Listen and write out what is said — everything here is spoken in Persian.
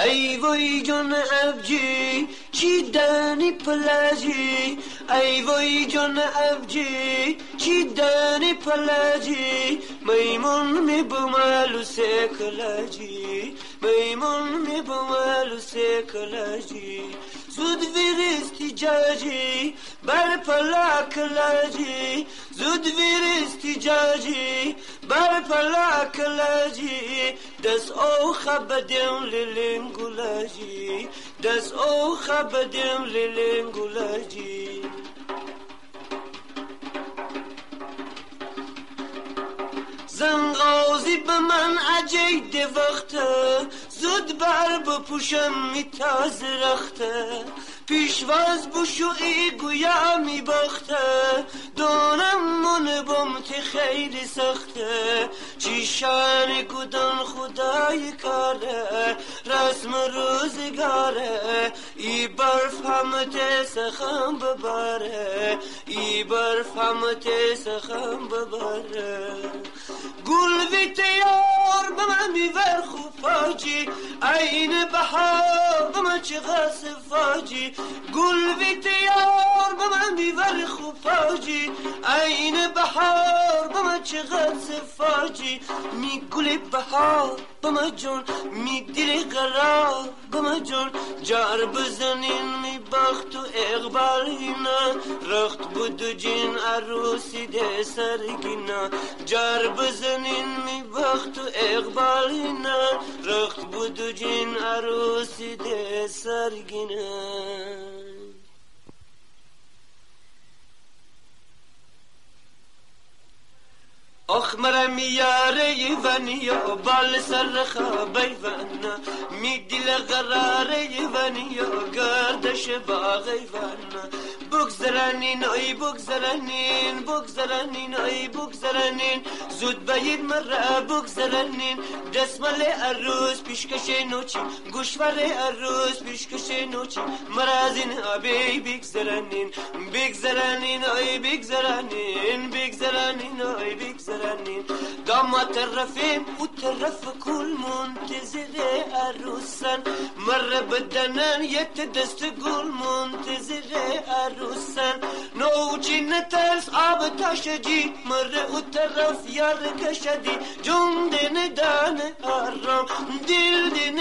ای وای جان ابجی چی دانی پلاجی، ای وای جان ابجی چی دانی پلاجی، میمون می بومالو سکلاجی، میمون می بومالو سکلاجی، زود ویرستی جاجی بر پلاکلاجی، زود ویرستی جاجی بر پلاکلاجی، دست او خبدیم للنگولاجی، دست او خبدیم للنگولاجی. زنغازی به من عجیده وقته، زود بر بپوشم می تاز رخته، پیشواز بشو ای گویا می بخته، دونم من بمت خیلی سخته، چی شان کدن خدای کاره، رسم روزگاره، ای برف همت سخم ببره، ای برف همت سخم ببره. گل ویت یار به من میور خوب فاجی، عین بهار به من چقدر فاجی، گل ویت یار به من میور خوب فاجی، عین بهار به من چقدر فاجی، می گل بهار به من جون، می دل قرار به من جون، جار بزنین می بخت و اقبالینا، رخت بود جین عروسی ده سرگینا، جار بزنین می بخت و اقبالینا، رخت بود جین عروسی ده سرگینا. آخ مرم یاره ونیا بال سر خوابی ونا، می دل قراره ونیا گردش باغی ونا، بگذرنین ای بگذرنین، بگذرنین ای بگذرنین، زود باید مرا بگذرنین، دستمال عروس پیشکش نوچی، گوشوار عروس پیشکش نوچی، مرا از این آبی بگذرنین، بگذرنین ای بگذرنین، بگذرنین ای بگذرنین، داماد طرفیم و طرف کل منتظر عروسن، مره بدنن یت دست گل منتظر عروسن، نوچی نترس آب تاشجی، مره و طرف یار کشدی، جون دن دان آرام دل دن